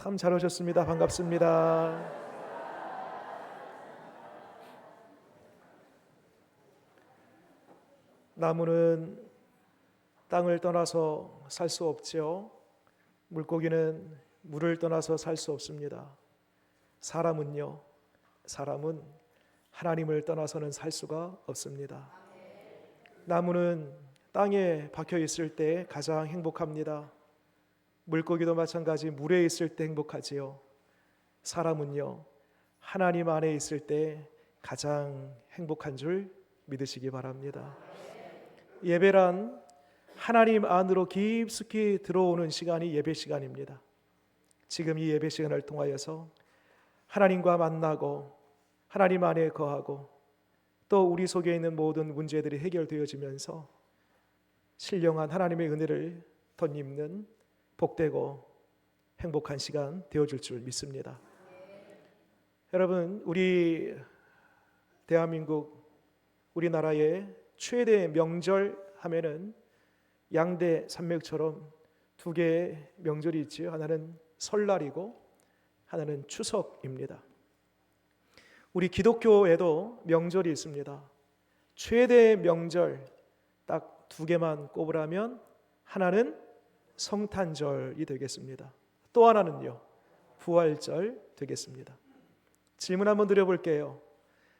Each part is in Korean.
참 잘 오셨습니다. 반갑습니다. 나무는 땅을 떠나서 살 수 없지요. 물고기는 물을 떠나서 살 수 없습니다. 사람은 하나님을 떠나서는 살 수가 없습니다. 나무는 땅에 박혀 있을 때 가장 행복합니다. 물고기도 마찬가지 물에 있을 때 행복하지요. 사람은요, 하나님 안에 있을 때 가장 행복한 줄 믿으시기 바랍니다. 예배란 하나님 안으로 깊숙이 들어오는 시간이 예배 시간입니다. 지금 이 예배 시간을 통하여서 하나님과 만나고 하나님 안에 거하고 또 우리 속에 있는 모든 문제들이 해결되어지면서 신령한 하나님의 은혜를 덧입는 복되고 행복한 시간 되어줄 줄 믿습니다. 여러분, 우리 대한민국 우리나라의 최대 명절 하면은 양대 산맥처럼 두 개의 명절이 있지요. 하나는 설날이고 하나는 추석입니다. 우리 기독교에도 명절이 있습니다. 최대 명절 딱 두 개만 꼽으라면 하나는 성탄절이 되겠습니다. 또 하나는요, 부활절 되겠습니다. 질문 한번 드려볼게요.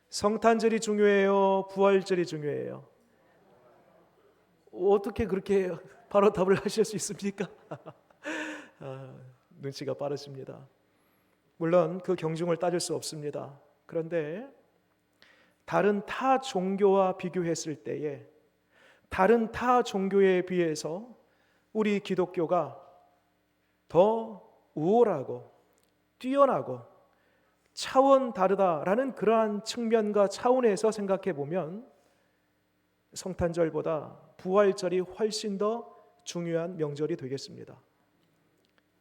성탄절이 중요해요? 부활절이 중요해요? 어떻게 그렇게 바로 답을 하실 수 있습니까? 눈치가 빠르십니다. 물론 그 경중을 따질 수 없습니다. 그런데 다른 타 종교와 비교했을 때에 다른 타 종교에 비해서 우리 기독교가 더 우월하고 뛰어나고 차원 다르다라는 그러한 측면과 차원에서 생각해 보면 성탄절보다 부활절이 훨씬 더 중요한 명절이 되겠습니다.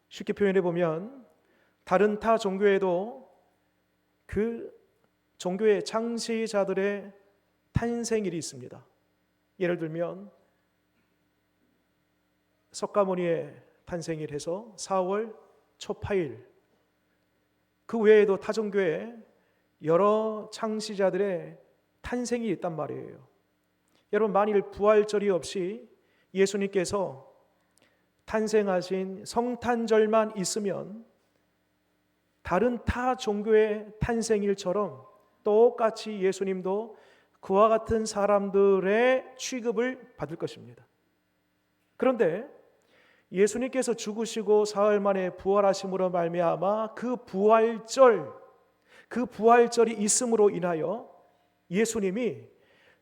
쉽게 표현해 보면 다른 타 종교에도 그 종교의 창시자들의 탄생일이 있습니다. 예를 들면 석가모니의 탄생일 해서 4월 초파일, 그 외에도 타종교에 여러 창시자들의 탄생이 있단 말이에요. 여러분, 만일 부활절이 없이 예수님께서 탄생하신 성탄절만 있으면 다른 타 종교의 탄생일처럼 똑같이 예수님도 그와 같은 사람들의 취급을 받을 것입니다. 그런데 예수님께서 죽으시고 사흘 만에 부활하심으로 말미암아 그 부활절이 있음으로 인하여 예수님이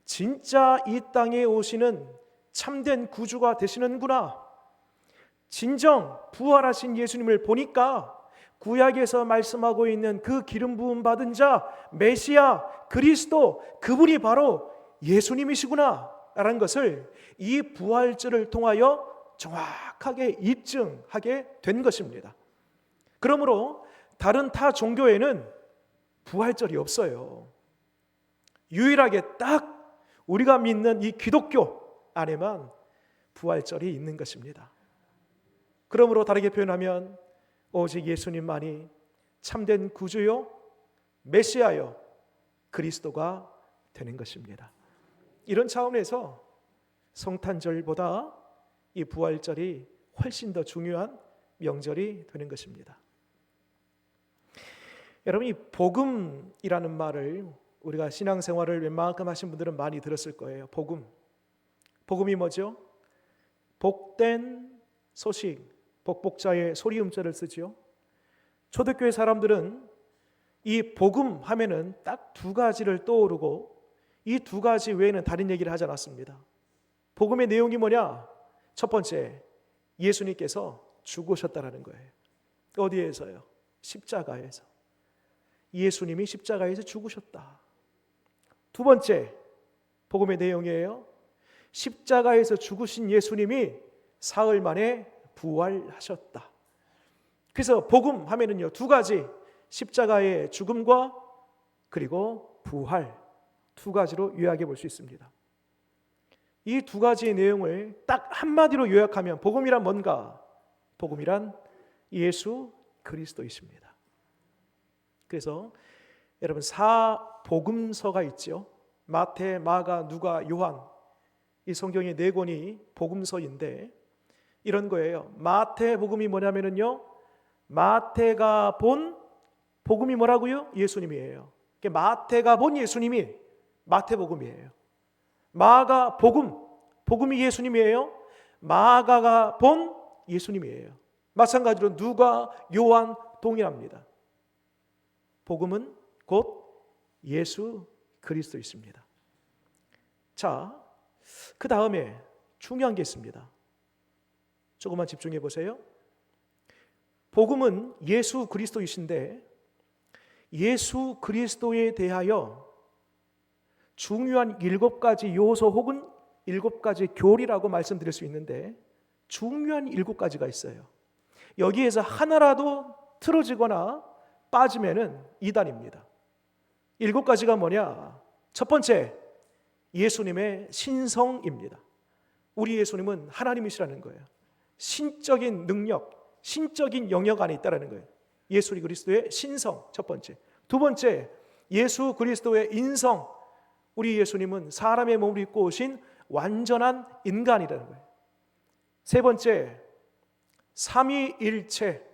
진짜 이 땅에 오시는 참된 구주가 되시는구나, 진정 부활하신 예수님을 보니까 구약에서 말씀하고 있는 그 기름 부음 받은 자 메시아 그리스도, 그분이 바로 예수님이시구나 라는 것을 이 부활절을 통하여 정확하게 입증하게 된 것입니다. 그러므로 다른 타 종교에는 부활절이 없어요. 유일하게 딱 우리가 믿는 이 기독교 안에만 부활절이 있는 것입니다. 그러므로 다르게 표현하면 오직 예수님만이 참된 구주요 메시아요 그리스도가 되는 것입니다. 이런 차원에서 성탄절보다 이 부활절이 훨씬 더 중요한 명절이 되는 것입니다. 여러분, 이 복음이라는 말을 우리가 신앙생활을 웬만큼 하신 분들은 많이 들었을 거예요. 복음이 뭐죠? 복된 소식, 복복자의 소리음자를 쓰지요. 초대교회 사람들은 이 복음 하면은 딱 두 가지를 떠오르고 이 두 가지 외에는 다른 얘기를 하지 않았습니다. 복음의 내용이 뭐냐? 첫 번째, 예수님께서 죽으셨다라는 거예요. 어디에서요? 십자가에서. 예수님이 십자가에서 죽으셨다. 두 번째 복음의 내용이에요. 십자가에서 죽으신 예수님이 사흘 만에 부활하셨다. 그래서 복음 하면은요, 두 가지, 십자가의 죽음과 그리고 부활, 두 가지로 요약해 볼 수 있습니다. 이 두 가지의 내용을 딱 한마디로 요약하면 복음이란 뭔가? 복음이란 예수 그리스도이십니다. 그래서 여러분 사복음서가 있죠. 마태, 마가, 누가, 요한, 이 성경의 네 권이 복음서인데 이런 거예요. 마태복음이 뭐냐면요, 마태가 본 복음이 뭐라고요? 예수님이에요. 마태가 본 예수님이 마태복음이에요. 마가 복음이 예수님이에요. 마가가 본 예수님이에요. 마찬가지로 누가, 요한 동일합니다. 복음은 곧 예수 그리스도이십니다. 자, 그 다음에 중요한 게 있습니다. 조금만 집중해 보세요. 복음은 예수 그리스도이신데 예수 그리스도에 대하여 중요한 7가지 요소 혹은 7가지 교리라고 말씀드릴 수 있는데 중요한 7가지가 있어요. 여기에서 하나라도 틀어지거나 빠지면은 이단입니다. 7가지가 뭐냐? 첫 번째, 예수님의 신성입니다. 우리 예수님은 하나님이시라는 거예요. 신적인 능력, 신적인 영역 안에 있다는 거예요. 예수 그리스도의 신성, 첫 번째. 두 번째, 예수 그리스도의 인성. 우리 예수님은 사람의 몸을 입고 오신 완전한 인간이라는 거예요. 세 번째, 삼위일체.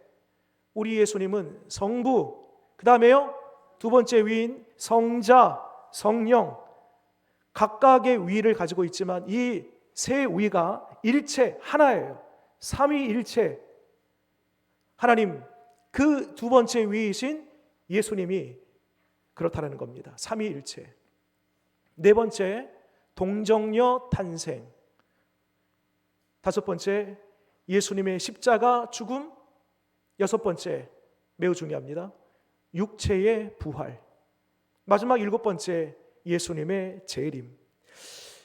우리 예수님은 성부, 그 다음에요 두 번째 위인 성자, 성령, 각각의 위를 가지고 있지만 이 세 위가 일체 하나예요. 삼위일체 하나님, 그 두 번째 위이신 예수님이 그렇다는 겁니다. 삼위일체. 네 번째, 동정녀 탄생. 다섯 번째, 예수님의 십자가 죽음. 여섯 번째, 매우 중요합니다, 육체의 부활. 마지막 7번째, 예수님의 재림.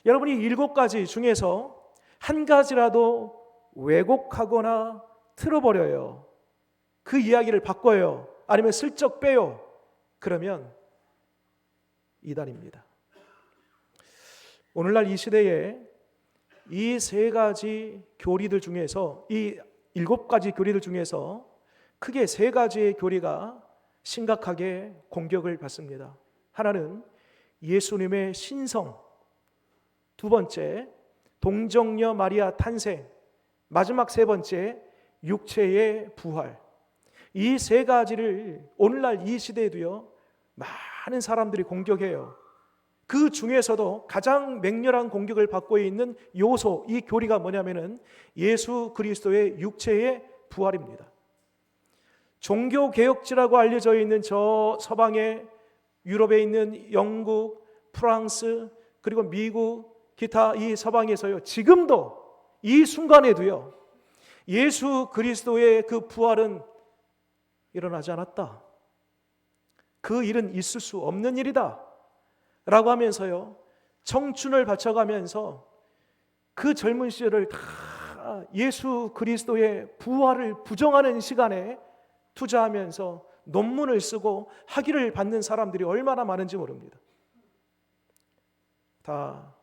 여러분이 7가지 중에서 한 가지라도 왜곡하거나 틀어버려요. 그 이야기를 바꿔요. 아니면 슬쩍 빼요. 그러면 이단입니다. 오늘날 이 시대에 이 3가지 교리들 중에서, 이 7가지 교리들 중에서 크게 3가지의 교리가 심각하게 공격을 받습니다. 하나는 예수님의 신성, 두 번째 동정녀 마리아 탄생, 마지막 세 번째 육체의 부활. 이 3가지를 오늘날 이 시대에도요 많은 사람들이 공격해요. 그 중에서도 가장 맹렬한 공격을 받고 있는 요소, 이 교리가 뭐냐면은 예수 그리스도의 육체의 부활입니다. 종교개혁지라고 알려져 있는 저 서방의, 유럽에 있는 영국, 프랑스, 그리고 미국, 기타 이 서방에서요 지금도 이 순간에도요 예수 그리스도의 그 부활은 일어나지 않았다, 그 일은 있을 수 없는 일이다 라고 하면서요 청춘을 바쳐가면서 그 젊은 시절을 다 예수 그리스도의 부활을 부정하는 시간에 투자하면서 논문을 쓰고 학위를 받는 사람들이 얼마나 많은지 모릅니다. 다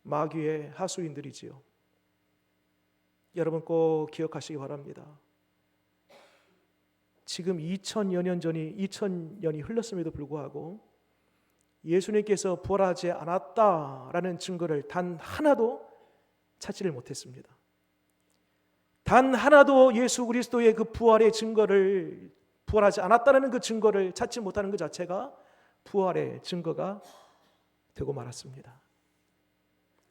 마귀의 하수인들이지요. 여러분 꼭 기억하시기 바랍니다. 지금 2000년이 흘렀음에도 불구하고 예수님께서 부활하지 않았다라는 증거를 단 하나도 찾지를 못했습니다. 단 하나도 예수 그리스도의 그 부활의 증거를, 부활하지 않았다는 그 증거를 찾지 못하는 그 자체가 부활의 증거가 되고 말았습니다.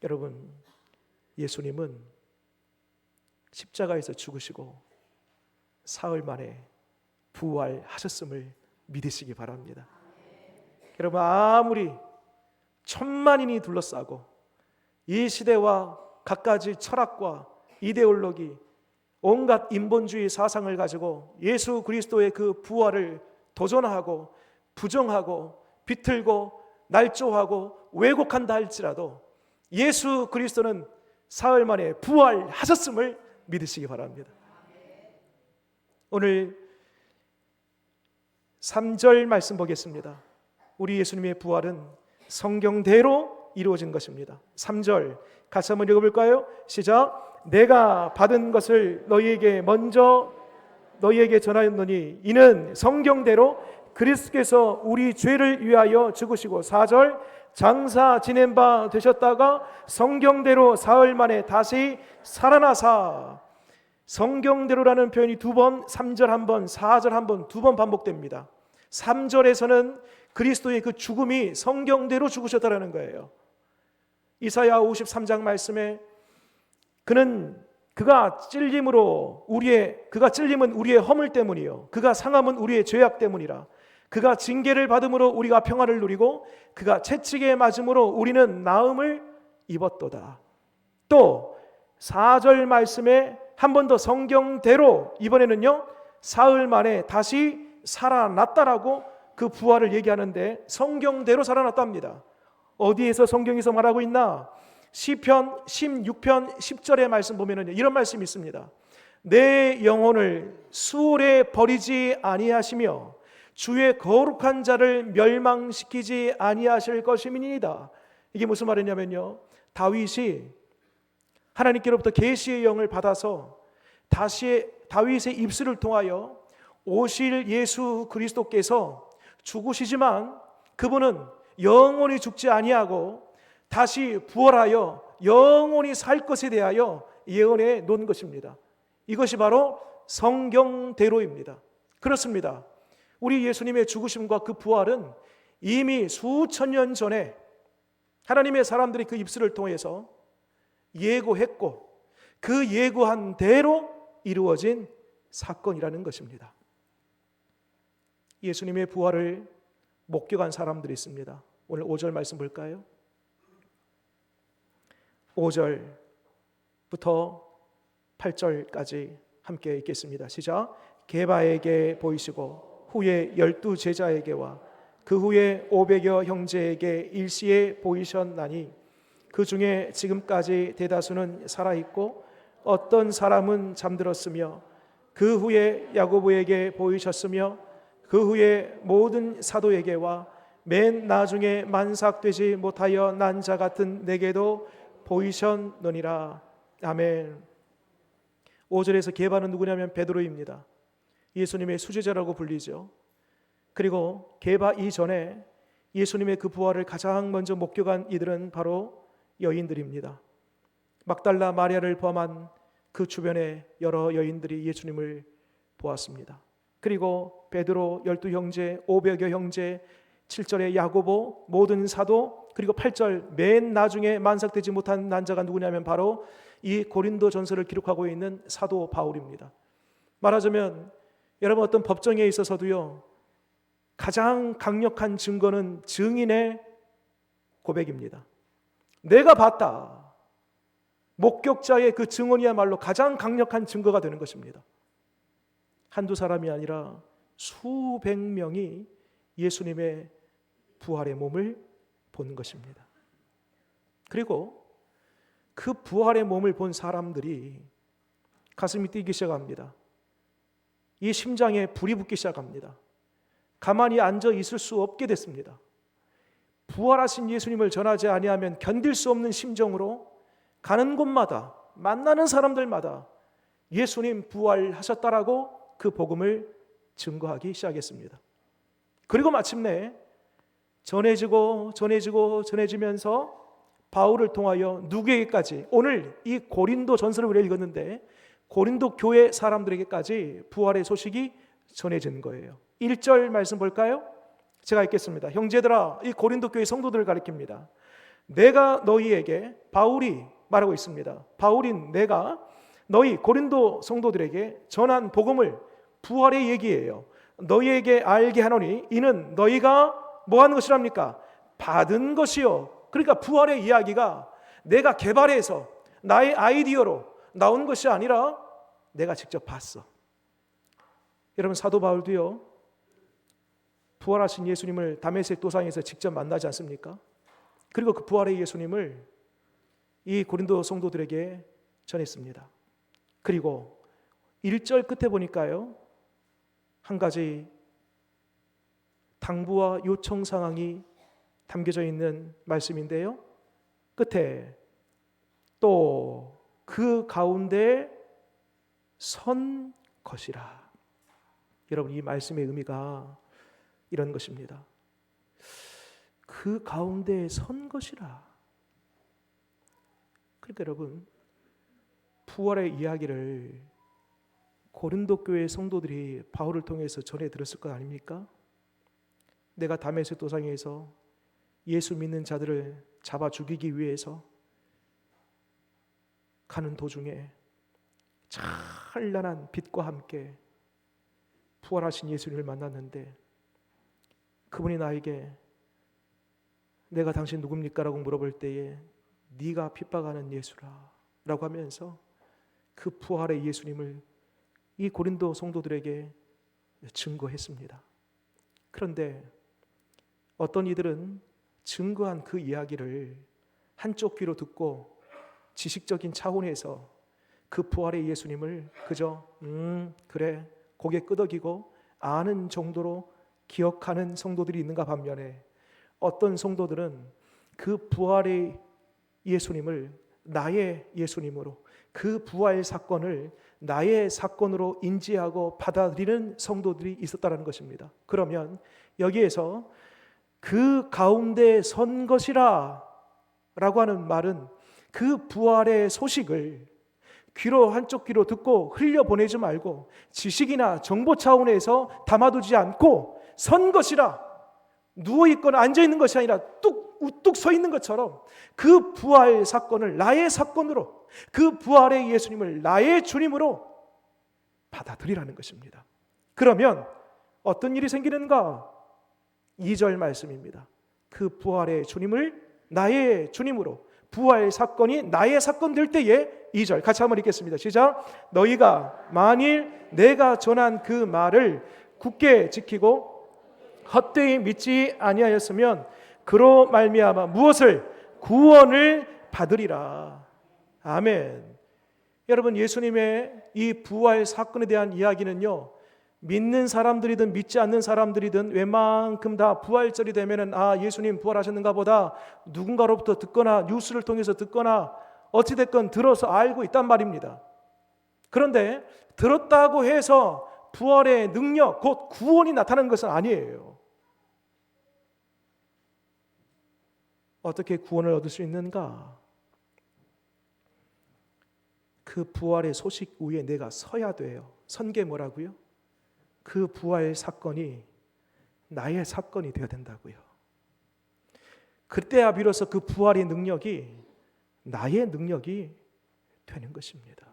여러분, 예수님은 십자가에서 죽으시고 사흘 만에 부활하셨음을 믿으시기 바랍니다. 여러분, 아무리 천만인이 둘러싸고 이 시대와 갖가지 철학과 이데올로기, 온갖 인본주의 사상을 가지고 예수 그리스도의 그 부활을 도전하고 부정하고 비틀고 날조하고 왜곡한다 할지라도 예수 그리스도는 사흘 만에 부활하셨음을 믿으시기 바랍니다. 오늘 3절 말씀 보겠습니다. 우리 예수님의 부활은 성경대로 이루어진 것입니다. 3절 같이 한번 읽어볼까요? 시작. 내가 받은 것을 너희에게 먼저 너희에게 전하였노니 이는 성경대로 그리스도께서 우리 죄를 위하여 죽으시고 4절 장사 지낸 바 되셨다가 성경대로 사흘 만에 다시 살아나사. 성경대로라는 표현이 두 번, 3절 한 번, 4절 한 번, 두 번 반복됩니다. 3절에서는 그리스도의 그 죽음이 성경대로 죽으셨다라는 거예요. 이사야 53장 말씀에 그가 찔림은 우리의 허물 때문이요 그가 상함은 우리의 죄악 때문이라. 그가 징계를 받음으로 우리가 평화를 누리고 그가 채찍에 맞음으로 우리는 나음을 입었도다. 또 4절 말씀에 한 번 더 성경대로 이번에는요 사흘 만에 다시 살아났다라고 그 부활을 얘기하는데 성경대로 살아났답니다. 어디에서 성경에서 말하고 있나? 시편 16편 10절의 말씀 보면은 이런 말씀이 있습니다. 내 영혼을 수월에 버리지 아니하시며 주의 거룩한 자를 멸망시키지 아니하실 것임이니이다. 이게 무슨 말이냐면요, 다윗이 하나님께로부터 계시의 영을 받아서 다시 다윗의 입술을 통하여 오실 예수 그리스도께서 죽으시지만 그분은 영원히 죽지 아니하고 다시 부활하여 영원히 살 것에 대하여 예언해 놓은 것입니다. 이것이 바로 성경대로입니다. 그렇습니다. 우리 예수님의 죽으심과 그 부활은 이미 수천 년 전에 하나님의 사람들이 그 입술을 통해서 예고했고 그 예고한 대로 이루어진 사건이라는 것입니다. 예수님의 부활을 목격한 사람들이 있습니다. 오늘 5절 말씀 볼까요? 5절부터 8절까지 함께 읽겠습니다. 시작. 게바에게 보이시고 후에 12 제자에게와 그 후에 500여 형제에게 일시에 보이셨나니 그 중에 지금까지 대다수는 살아있고 어떤 사람은 잠들었으며 그 후에 야고보에게 보이셨으며 그 후에 모든 사도에게와 맨 나중에 만삭되지 못하여 난 자 같은 내게도 보이셨느니라. 아멘. 5절에서 게바는 누구냐면 베드로입니다. 예수님의 수제자라고 불리죠. 그리고 게바 이전에 예수님의 그 부활을 가장 먼저 목격한 이들은 바로 여인들입니다. 막달라 마리아를 포함한 그 주변에 여러 여인들이 예수님을 보았습니다. 그리고 베드로, 12 형제, 500여 형제, 7절에 야고보, 모든 사도, 그리고 8절 맨 나중에 만삭되지 못한 난자가 누구냐면 바로 이 고린도 전서를 기록하고 있는 사도 바울입니다. 말하자면 여러분 어떤 법정에 있어서도요 가장 강력한 증거는 증인의 고백입니다. 내가 봤다. 목격자의 그 증언이야말로 가장 강력한 증거가 되는 것입니다. 한두 사람이 아니라 수백 명이 예수님의 부활의 몸을 본 것입니다. 그리고 그 부활의 몸을 본 사람들이 가슴이 뛰기 시작합니다. 이 심장에 불이 붙기 시작합니다. 가만히 앉아 있을 수 없게 됐습니다. 부활하신 예수님을 전하지 아니하면 견딜 수 없는 심정으로 가는 곳마다 만나는 사람들마다 예수님 부활하셨다라고 그 복음을 증거하기 시작했습니다. 그리고 마침내 전해지면서 바울을 통하여 누구에게까지, 오늘 이 고린도 전서를 우리가 읽었는데 고린도 교회 사람들에게까지 부활의 소식이 전해진 거예요. 1절 말씀 볼까요? 제가 읽겠습니다. 형제들아, 이 고린도 교회 성도들을 가리킵니다. 내가 너희에게, 바울이 말하고 있습니다. 바울인 내가 너희 고린도 성도들에게 전한 복음을, 부활의 얘기예요. 너희에게 알게 하노니 이는 너희가 뭐 하는 것이랍니까? 받은 것이요. 그러니까 부활의 이야기가 내가 개발해서 나의 아이디어로 나온 것이 아니라 내가 직접 봤어. 여러분 사도 바울도요 부활하신 예수님을 다메섹 도상에서 직접 만나지 않습니까? 그리고 그 부활의 예수님을 이 고린도 성도들에게 전했습니다. 그리고 1절 끝에 보니까요 한 가지 당부와 요청 상황이 담겨져 있는 말씀인데요, 끝에 또 그 가운데 선 것이라. 여러분, 이 말씀의 의미가 이런 것입니다. 그 가운데 선 것이라. 그러니까 여러분, 부활의 이야기를 고린도 교회 성도들이 바울을 통해서 전해 들었을 것 아닙니까? 내가 다메섹 도상에서 예수 믿는 자들을 잡아 죽이기 위해서 가는 도중에 찬란한 빛과 함께 부활하신 예수님을 만났는데, 그분이 나에게 내가 당신 누굽니까? 라고 물어볼 때에 네가 핍박하는 예수라 라고 하면서 그 부활의 예수님을 이 고린도 성도들에게 증거했습니다. 그런데 어떤 이들은 증거한 그 이야기를 한쪽 귀로 듣고 지식적인 차원에서 그 부활의 예수님을 그저 그래 고개 끄덕이고 아는 정도로 기억하는 성도들이 있는가 반면에, 어떤 성도들은 그 부활의 예수님을 나의 예수님으로, 그 부활 사건을 나의 사건으로 인지하고 받아들이는 성도들이 있었다는 것입니다. 그러면 여기에서 그 가운데 선 것이라 라고 하는 말은 그 부활의 소식을 한쪽 귀로 듣고 흘려보내지 말고 지식이나 정보 차원에서 담아두지 않고 선 것이라, 누워있거나 앉아있는 것이 아니라 우뚝 서 있는 것처럼 그 부활 사건을 나의 사건으로, 그 부활의 예수님을 나의 주님으로 받아들이라는 것입니다. 그러면 어떤 일이 생기는가? 2절 말씀입니다. 그 부활의 주님을 나의 주님으로, 부활 사건이 나의 사건 될 때에 2절 같이 한번 읽겠습니다. 시작. 너희가 만일 내가 전한 그 말을 굳게 지키고 헛되이 믿지 아니하였으면 그로 말미암아 무엇을? 구원을 받으리라. 아멘. 여러분, 예수님의 이 부활 사건에 대한 이야기는요, 믿는 사람들이든 믿지 않는 사람들이든 웬만큼 다 부활절이 되면은 예수님 부활하셨는가 보다 누군가로부터 듣거나 뉴스를 통해서 듣거나 어찌됐건 들어서 알고 있단 말입니다. 그런데 들었다고 해서 부활의 능력, 곧 구원이 나타나는 것은 아니에요. 어떻게 구원을 얻을 수 있는가? 그 부활의 소식 위에 내가 서야 돼요. 선 게 뭐라고요? 그 부활 사건이 나의 사건이 되어야 된다고요. 그때야 비로소 그 부활의 능력이 나의 능력이 되는 것입니다.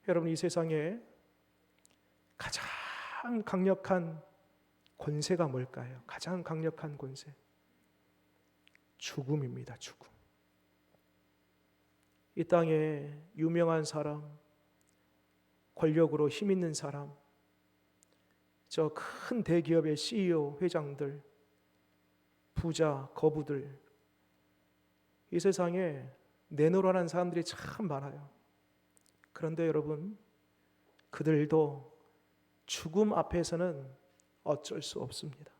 여러분, 이 세상에 가장 강력한 권세가 뭘까요? 가장 강력한 권세, 죽음입니다. 죽음. 이 땅에 유명한 사람, 권력으로 힘 있는 사람, 저 큰 대기업의 CEO, 회장들, 부자, 거부들, 이 세상에 내노라는 사람들이 참 많아요. 그런데 여러분, 그들도 죽음 앞에서는 어쩔 수 없습니다.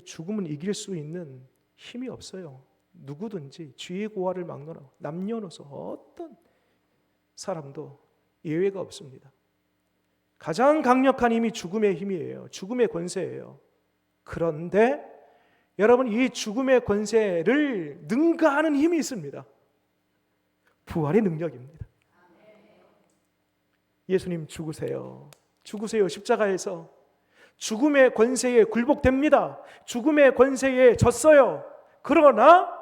죽음은 이길 수 있는 힘이 없어요. 누구든지 쥐의 고화를 막론하고 남녀노소 어떤 사람도 예외가 없습니다. 가장 강력한 힘이 죽음의 힘이에요. 죽음의 권세예요. 그런데 여러분, 이 죽음의 권세를 능가하는 힘이 있습니다. 부활의 능력입니다. 예수님 죽으세요. 죽으세요. 십자가에서 죽음의 권세에 굴복됩니다. 죽음의 권세에 졌어요. 그러나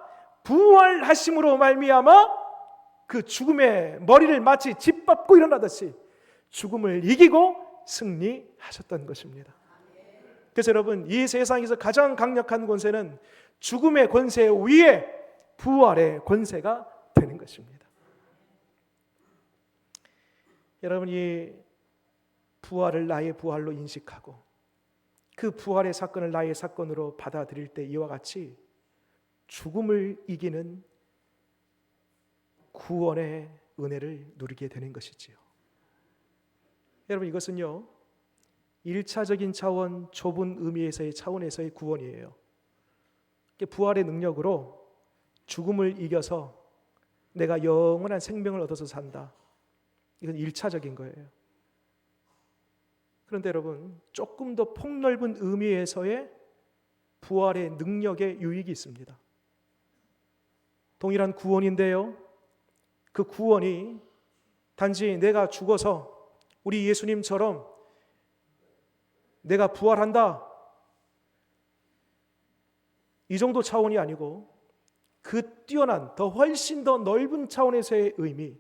부활하심으로 말미암아 그 죽음의 머리를 마치 짓밟고 일어나듯이 죽음을 이기고 승리하셨던 것입니다. 그래서 여러분, 이 세상에서 가장 강력한 권세는 죽음의 권세 위에 부활의 권세가 되는 것입니다. 여러분, 이 부활을 나의 부활로 인식하고 그 부활의 사건을 나의 사건으로 받아들일 때 이와 같이 죽음을 이기는 구원의 은혜를 누리게 되는 것이지요. 여러분, 이것은요 1차적인 차원, 좁은 의미에서의 차원에서의 구원이에요. 부활의 능력으로 죽음을 이겨서 내가 영원한 생명을 얻어서 산다. 이건 1차적인 거예요. 그런데 여러분, 조금 더 폭넓은 의미에서의 부활의 능력의 유익이 있습니다. 동일한 구원인데요, 그 구원이 단지 내가 죽어서 우리 예수님처럼 내가 부활한다, 이 정도 차원이 아니고 그 뛰어난 더 훨씬 더 넓은 차원에서의 의미,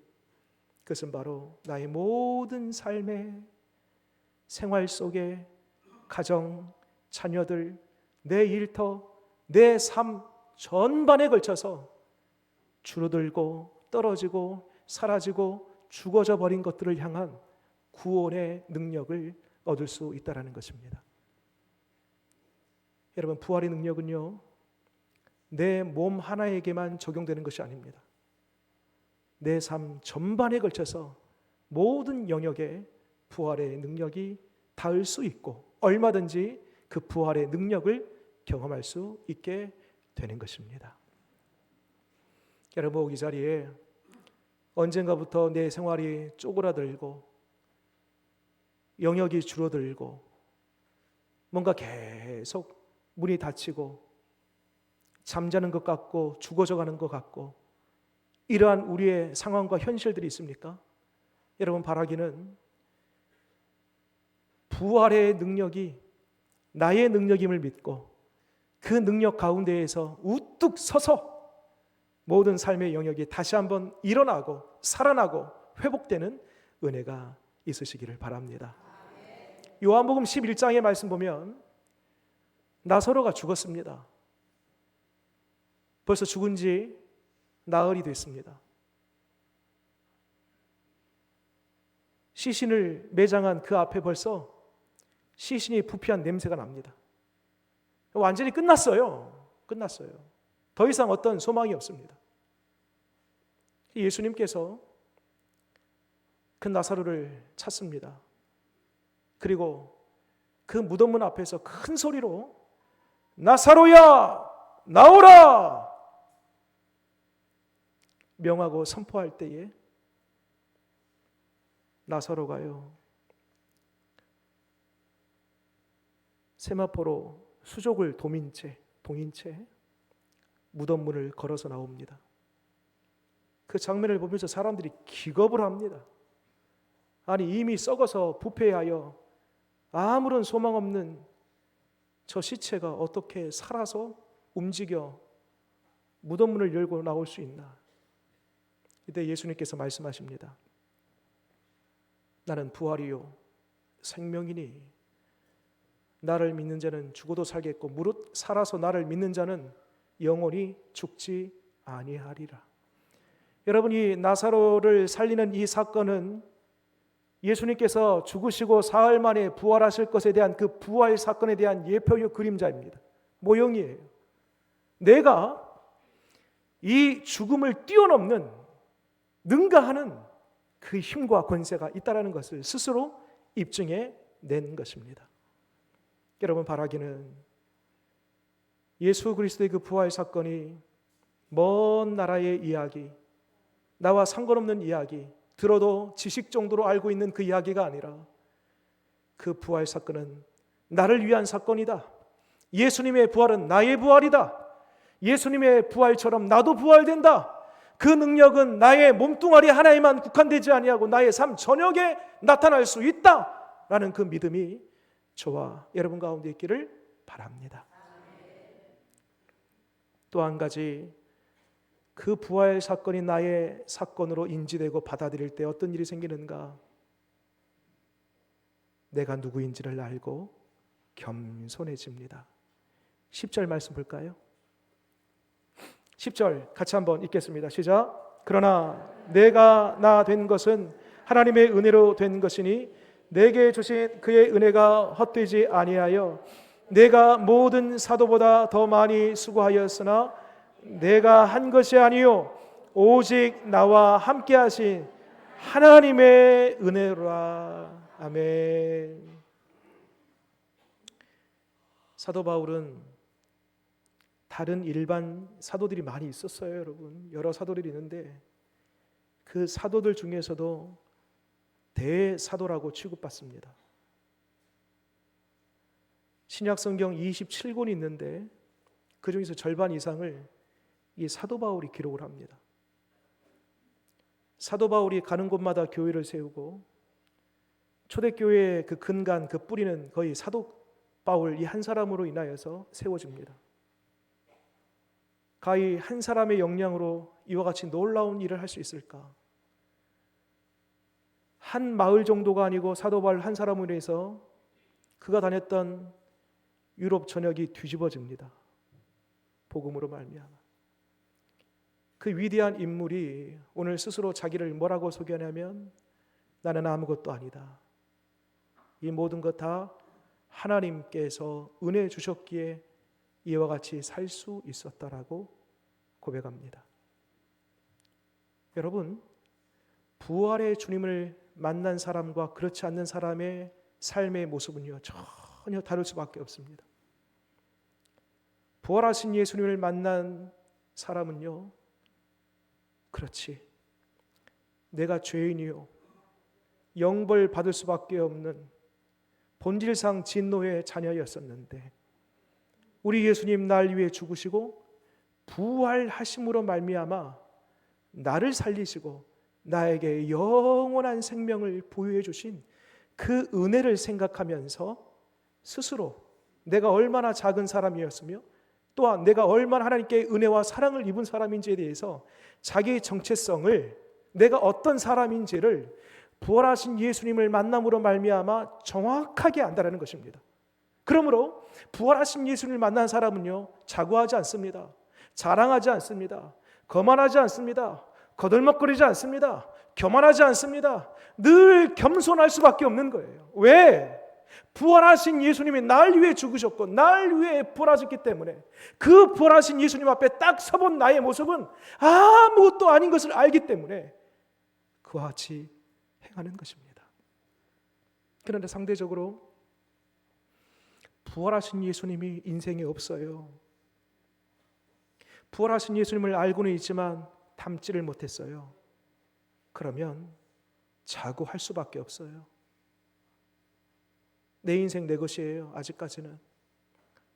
그것은 바로 나의 모든 삶의 생활 속에 가정, 자녀들, 내 일터, 내 삶 전반에 걸쳐서 줄어들고 떨어지고 사라지고 죽어져 버린 것들을 향한 구원의 능력을 얻을 수 있다는 것입니다. 여러분, 부활의 능력은요, 내 몸 하나에게만 적용되는 것이 아닙니다. 내 삶 전반에 걸쳐서 모든 영역에 부활의 능력이 닿을 수 있고 얼마든지 그 부활의 능력을 경험할 수 있게 되는 것입니다. 여러분, 이 자리에 언젠가부터 내 생활이 쪼그라들고 영역이 줄어들고 뭔가 계속 문이 닫히고 잠자는 것 같고 죽어져 가는 것 같고 이러한 우리의 상황과 현실들이 있습니까? 여러분, 바라기는 부활의 능력이 나의 능력임을 믿고 그 능력 가운데에서 우뚝 서서 모든 삶의 영역이 다시 한번 일어나고 살아나고 회복되는 은혜가 있으시기를 바랍니다. 요한복음 11장의 말씀 보면 나사로가 죽었습니다. 벌써 죽은 지 나흘이 됐습니다. 시신을 매장한 그 앞에 벌써 시신이 부패한 냄새가 납니다. 완전히 끝났어요. 더 이상 어떤 소망이 없습니다. 예수님께서 그 나사로를 찾습니다. 그리고 그 무덤문 앞에서 큰 소리로 나사로야 나오라 명하고 선포할 때에 나사로가요, 세마포로 수족을 동인 채 무덤문을 걸어서 나옵니다. 그 장면을 보면서 사람들이 기겁을 합니다. 아니, 이미 썩어서 부패하여 아무런 소망 없는 저 시체가 어떻게 살아서 움직여 무덤문을 열고 나올 수 있나? 이때 예수님께서 말씀하십니다. 나는 부활이요 생명이니 나를 믿는 자는 죽어도 살겠고 무릇 살아서 나를 믿는 자는 영원히 죽지 아니하리라. 여러분이 나사로를 살리는 이 사건은 예수님께서 죽으시고 사흘 만에 부활하실 것에 대한 그 부활 사건에 대한 예표요 그림자입니다. 모형이에요. 내가 이 죽음을 뛰어넘는 능가하는 그 힘과 권세가 있다는 것을 스스로 입증해 낸 것입니다. 여러분, 바라기는 예수 그리스도의 그 부활 사건이 먼 나라의 이야기, 나와 상관없는 이야기, 들어도 지식 정도로 알고 있는 그 이야기가 아니라 그 부활 사건은 나를 위한 사건이다. 예수님의 부활은 나의 부활이다. 예수님의 부활처럼 나도 부활된다. 그 능력은 나의 몸뚱아리 하나에만 국한되지 아니하고 나의 삶 전역에 나타날 수 있다라는 그 믿음이 저와 여러분 가운데 있기를 바랍니다. 또 한 가지, 그 부활 사건이 나의 사건으로 인지되고 받아들일 때 어떤 일이 생기는가? 내가 누구인지를 알고 겸손해집니다. 10절 말씀 볼까요? 10절 같이 한번 읽겠습니다. 시작. 그러나 내가 나 된 것은 하나님의 은혜로 된 것이니 내게 주신 그의 은혜가 헛되지 아니하여 내가 모든 사도보다 더 많이 수고하였으나 내가 한 것이 아니요 오직 나와 함께 하신 하나님의 은혜로라. 아멘. 사도 바울은 다른 일반 사도들이 많이 있었어요, 여러분. 여러 사도들이 있는데 그 사도들 중에서도 대사도라고 취급받습니다. 신약 성경 27권이 있는데 그 중에서 절반 이상을 이 사도 바울이 기록을 합니다. 사도 바울이 가는 곳마다 교회를 세우고 초대교회의 그 근간, 그 뿌리는 거의 사도 바울 이 한 사람으로 인하여서 세워집니다. 가히 한 사람의 역량으로 이와 같이 놀라운 일을 할 수 있을까? 한 마을 정도가 아니고 사도 바울 한 사람으로 인해서 그가 다녔던 유럽 전역이 뒤집어집니다. 복음으로 말미암아. 그 위대한 인물이 오늘 스스로 자기를 뭐라고 소개하냐면 나는 아무것도 아니다. 이 모든 것 다 하나님께서 은혜 주셨기에 이와 같이 살 수 있었다라고 고백합니다. 여러분, 부활의 주님을 만난 사람과 그렇지 않는 사람의 삶의 모습은요 전혀 다를 수밖에 없습니다. 부활하신 예수님을 만난 사람은요, 그렇지, 내가 죄인이요 영벌 받을 수밖에 없는 본질상 진노의 자녀였었는데 우리 예수님 날 위해 죽으시고 부활하심으로 말미암아 나를 살리시고 나에게 영원한 생명을 보유해 주신 그 은혜를 생각하면서 스스로 내가 얼마나 작은 사람이었으며 또한 내가 얼마나 하나님께 은혜와 사랑을 입은 사람인지에 대해서 자기의 정체성을 내가 어떤 사람인지를 부활하신 예수님을 만남으로 말미암아 정확하게 안다라는 것입니다. 그러므로 부활하신 예수님을 만난 사람은요 자구하지 않습니다. 자랑하지 않습니다. 거만하지 않습니다. 거들먹거리지 않습니다. 교만하지 않습니다. 늘 겸손할 수밖에 없는 거예요. 왜? 부활하신 예수님이 날 위해 죽으셨고 날 위해 부활하셨기 때문에 그 부활하신 예수님 앞에 딱 서본 나의 모습은 아무것도 아닌 것을 알기 때문에 그와 같이 행하는 것입니다. 그런데 상대적으로 부활하신 예수님이 인생에 없어요. 부활하신 예수님을 알고는 있지만 닮지를 못했어요. 그러면 자고할 수밖에 없어요. 내 인생 내 것이에요. 아직까지는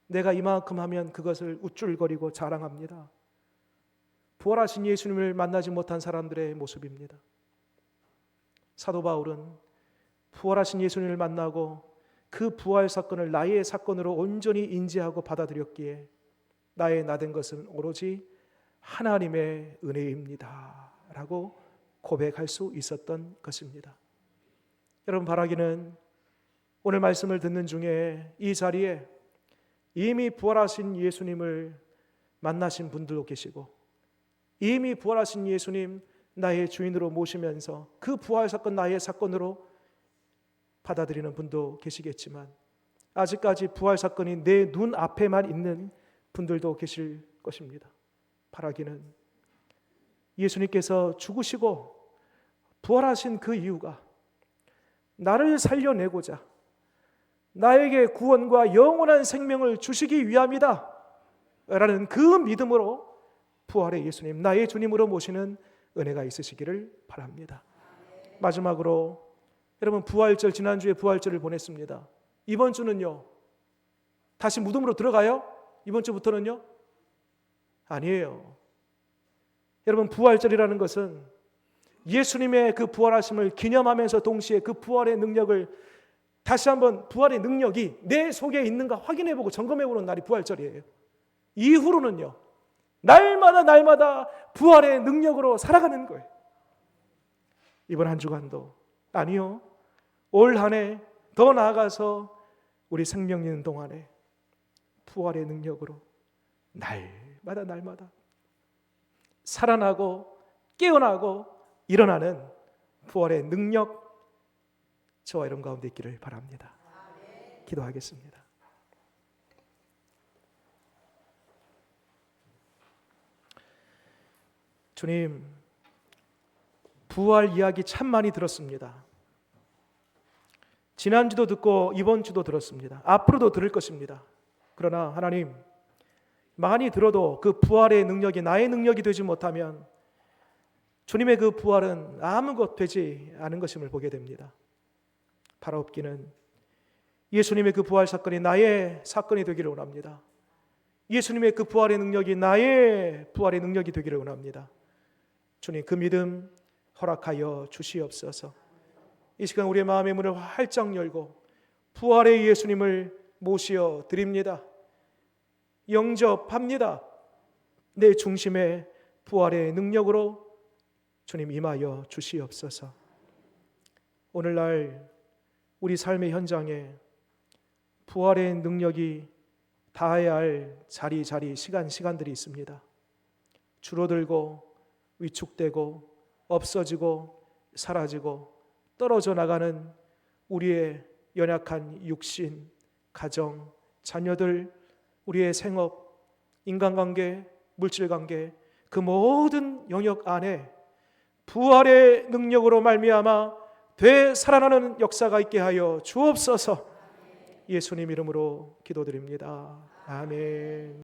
내가 이만큼 하면 그것을 우쭐거리고 자랑합니다. 부활하신 예수님을 만나지 못한 사람들의 모습입니다. 사도 바울은 부활하신 예수님을 만나고 그 부활 사건을 나의 사건으로 온전히 인지하고 받아들였기에 나의 나된 것은 오로지 하나님의 은혜입니다 라고 고백할 수 있었던 것입니다. 여러분, 바라기는 오늘 말씀을 듣는 중에 이 자리에 이미 부활하신 예수님을 만나신 분들도 계시고 이미 부활하신 예수님 나의 주인으로 모시면서 그 부활 사건 나의 사건으로 받아들이는 분도 계시겠지만 아직까지 부활 사건이 내 눈 앞에만 있는 분들도 계실 것입니다. 바라기는 예수님께서 죽으시고 부활하신 그 이유가 나를 살려내고자 나에게 구원과 영원한 생명을 주시기 위함이다 라는 그 믿음으로 부활의 예수님, 나의 주님으로 모시는 은혜가 있으시기를 바랍니다. 마지막으로 여러분, 부활절, 지난주에 부활절을 보냈습니다. 이번 주는요 다시 무덤으로 들어가요? 이번 주부터는요? 아니에요. 여러분, 부활절이라는 것은 예수님의 그 부활하심을 기념하면서 동시에 그 부활의 능력을 다시 한번 부활의 능력이 내 속에 있는가 확인해보고 점검해보는 날이 부활절이에요. 이후로는요 날마다 부활의 능력으로 살아가는 거예요. 이번 한 주간도 아니요, 올 한 해 더 나아가서 우리 생명 있는 동안에 부활의 능력으로 날마다 살아나고 깨어나고 일어나는 부활의 능력 저와 여러분 가운데 있기를 바랍니다. 기도하겠습니다. 주님, 부활 이야기 참 많이 들었습니다. 지난주도 듣고 이번 주도 들었습니다. 앞으로도 들을 것입니다. 그러나 하나님, 많이 들어도 그 부활의 능력이 나의 능력이 되지 못하면 주님의 그 부활은 아무것 되지 않은 것임을 보게 됩니다. 바라옵기는 예수님의 그 부활 사건이 나의 사건이 되기를 원합니다. 예수님의 그 부활의 능력이 나의 부활의 능력이 되기를 원합니다. 주님, 그 믿음 허락하여 주시옵소서. 이 시간 우리의 마음의 문을 활짝 열고 부활의 예수님을 모시어 드립니다. 영접합니다. 내 중심에 부활의 능력으로 주님 임하여 주시옵소서. 오늘날 우리 삶의 현장에 부활의 능력이 닿아야 할 자리 시간들이 있습니다. 줄어들고 위축되고 없어지고 사라지고 떨어져 나가는 우리의 연약한 육신, 가정, 자녀들, 우리의 생업, 인간관계, 물질관계, 그 모든 영역 안에 부활의 능력으로 말미암아 되살아나는 역사가 있게 하여 주옵소서. 예수님 이름으로 기도드립니다. 아멘.